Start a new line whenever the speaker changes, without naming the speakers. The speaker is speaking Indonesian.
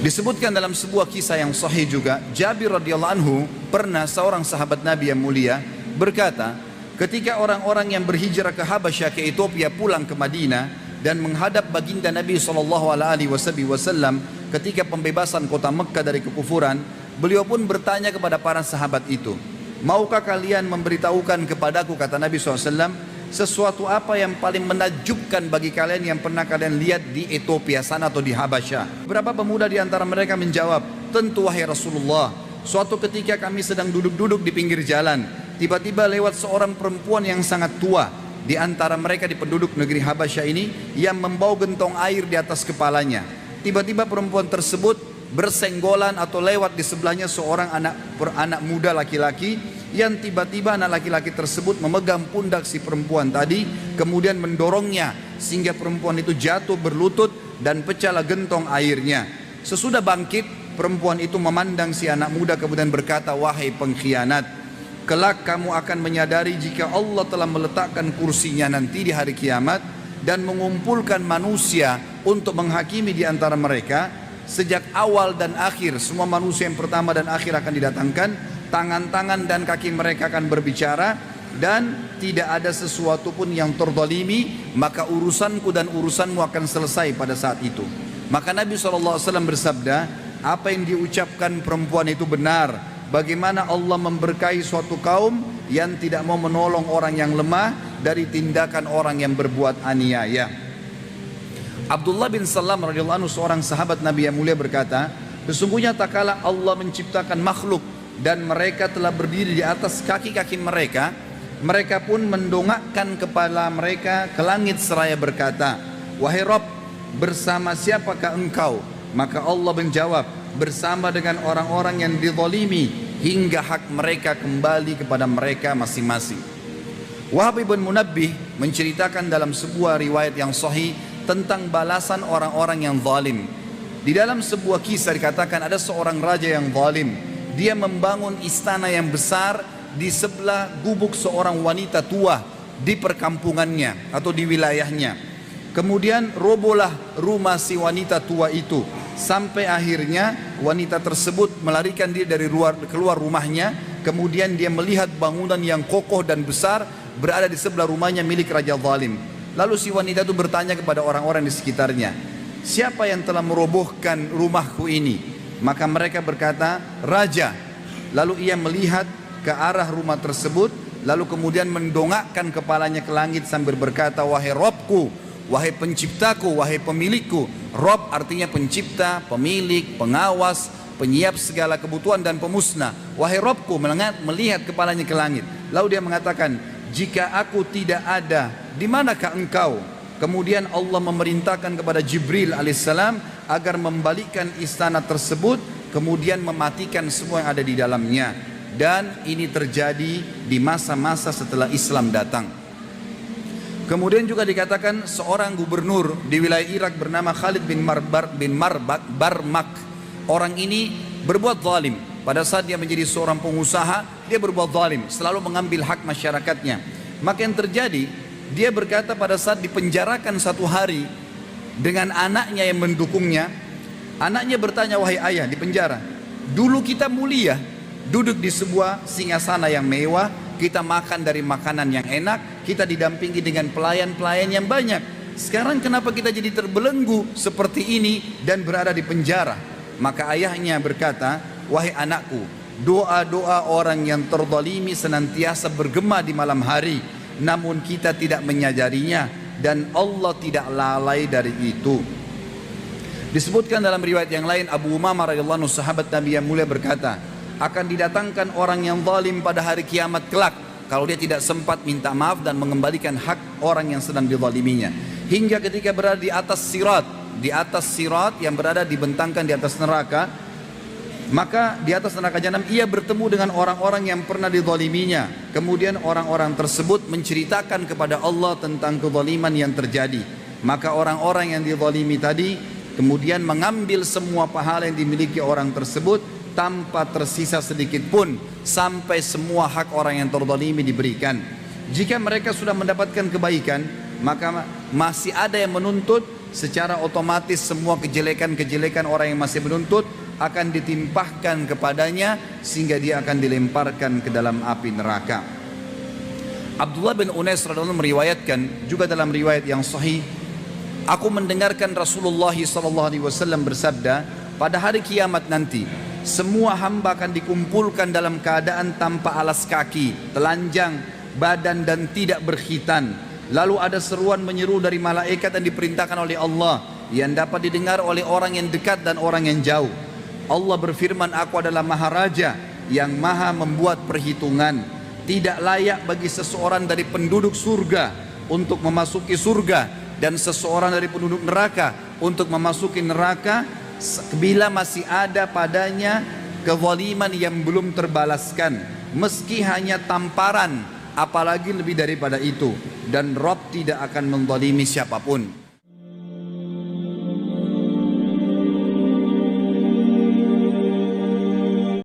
Disebutkan dalam sebuah kisah yang sahih juga, Jabir radhiyallahu anhu pernah seorang sahabat Nabi yang mulia berkata, ketika orang-orang yang berhijrah ke Habasyah ke Ethiopia pulang ke Madinah dan menghadap baginda Nabi SAW ketika pembebasan kota Mekah dari kekufuran, beliau pun bertanya kepada para sahabat itu, maukah kalian memberitahukan kepadaku, kata Nabi SAW, sesuatu apa yang paling menakjubkan bagi kalian yang pernah kalian lihat di Ethiopia sana atau di Habasyah? Beberapa pemuda di antara mereka menjawab, tentu wahai Rasulullah, suatu ketika kami sedang duduk-duduk di pinggir jalan, tiba-tiba lewat seorang perempuan yang sangat tua di antara mereka di penduduk negeri Habasyah ini yang membawa gentong air di atas kepalanya. Tiba-tiba perempuan tersebut bersenggolan atau lewat di sebelahnya seorang anak muda laki-laki, yang tiba-tiba anak laki-laki tersebut memegang pundak si perempuan tadi, kemudian mendorongnya sehingga perempuan itu jatuh berlutut dan pecahlah gentong airnya. Sesudah bangkit, perempuan itu memandang si anak muda kemudian berkata, wahai pengkhianat, kelak kamu akan menyadari jika Allah telah meletakkan kursinya nanti di hari kiamat dan mengumpulkan manusia untuk menghakimi di antara mereka. Sejak awal dan akhir, semua manusia yang pertama dan akhir akan didatangkan, tangan-tangan dan kaki mereka akan berbicara, dan tidak ada sesuatu pun yang terzalimi, maka urusanku dan urusanmu akan selesai pada saat itu. Maka Nabi SAW bersabda, apa yang diucapkan perempuan itu benar. Bagaimana Allah memberkahi suatu kaum yang tidak mau menolong orang yang lemah dari tindakan orang yang berbuat aniaya. Abdullah bin Salam radhiyallahu anhu, seorang sahabat Nabi yang mulia, berkata, sesungguhnya tak kala Allah menciptakan makhluk dan mereka telah berdiri di atas kaki-kaki mereka, mereka pun mendongakkan kepala mereka ke langit seraya berkata, wahai Rabb, bersama siapakah engkau? Maka Allah menjawab, bersama dengan orang-orang yang dizalimi hingga hak mereka kembali kepada mereka masing-masing. Wahab bin Munabbih menceritakan dalam sebuah riwayat yang sahih tentang balasan orang-orang yang zalim. Di dalam sebuah kisah dikatakan ada seorang raja yang zalim. Dia membangun istana yang besar di sebelah gubuk seorang wanita tua di perkampungannya atau di wilayahnya. Kemudian robohlah rumah si wanita tua itu, sampai akhirnya wanita tersebut melarikan diri dari keluar rumahnya. Kemudian dia melihat bangunan yang kokoh dan besar berada di sebelah rumahnya milik raja zalim. Lalu si wanita itu bertanya kepada orang-orang di sekitarnya, siapa yang telah merobohkan rumahku ini? Maka mereka berkata, raja. Lalu ia melihat ke arah rumah tersebut, lalu kemudian mendongakkan kepalanya ke langit sambil berkata, wahai Rabbku, wahai penciptaku, wahai pemilikku. Rabb artinya pencipta, pemilik, pengawas, penyiap segala kebutuhan dan pemusnah. Wahai Rabbku, melihat kepalanya ke langit. Lalu dia mengatakan, jika aku tidak ada, di manakah engkau? Kemudian Allah memerintahkan kepada Jibril alaihissalam agar membalikkan istana tersebut, kemudian mematikan semua yang ada di dalamnya. Dan ini terjadi di masa-masa setelah Islam datang. Kemudian juga dikatakan seorang gubernur di wilayah Irak bernama Khalid bin Barmak. Orang ini berbuat zalim. Pada saat dia menjadi seorang pengusaha, dia berbuat zalim, selalu mengambil hak masyarakatnya. Maka yang terjadi, dia berkata pada saat dipenjarakan satu hari dengan anaknya yang mendukungnya, anaknya bertanya, wahai ayah di penjara, dulu kita mulia, duduk di sebuah singgasana yang mewah, kita makan dari makanan yang enak, kita didampingi dengan pelayan-pelayan yang banyak. Sekarang kenapa kita jadi terbelenggu seperti ini dan berada di penjara? Maka ayahnya berkata, wahai anakku, doa-doa orang yang terzalimi senantiasa bergema di malam hari, namun kita tidak menyadarinya dan Allah tidak lalai dari itu. Disebutkan dalam riwayat yang lain, Abu Umamah radhiyallahu anhu, sahabat Nabi yang mulia, berkata, akan didatangkan orang yang zalim pada hari kiamat kelak kalau dia tidak sempat minta maaf dan mengembalikan hak orang yang sedang dizaliminya, hingga ketika berada di atas sirat yang berada dibentangkan di atas neraka. Maka di atas neraka jahanam ia bertemu dengan orang-orang yang pernah dizaliminya. Kemudian orang-orang tersebut menceritakan kepada Allah tentang kezaliman yang terjadi. Maka orang-orang yang dizalimi tadi kemudian mengambil semua pahala yang dimiliki orang tersebut tanpa tersisa sedikit pun, sampai semua hak orang yang terzalimi diberikan. Jika mereka sudah mendapatkan kebaikan, maka masih ada yang menuntut secara otomatis semua kejelekan-kejelekan orang yang masih menuntut akan ditimpahkan kepadanya sehingga dia akan dilemparkan ke dalam api neraka. Abdullah bin Unais radhiyallahu anhu meriwayatkan juga dalam riwayat yang sahih, aku mendengarkan Rasulullah SAW bersabda, pada hari kiamat nanti semua hamba akan dikumpulkan dalam keadaan tanpa alas kaki, telanjang badan dan tidak berkhitan. Lalu ada seruan menyeru dari malaikat yang diperintahkan oleh Allah yang dapat didengar oleh orang yang dekat dan orang yang jauh. Allah berfirman, aku adalah Maharaja yang maha membuat perhitungan. Tidak layak bagi seseorang dari penduduk surga untuk memasuki surga dan seseorang dari penduduk neraka untuk memasuki neraka bila masih ada padanya kezaliman yang belum terbalaskan, meski hanya tamparan, apalagi lebih daripada itu. Dan Rabb tidak akan menzalimi siapapun.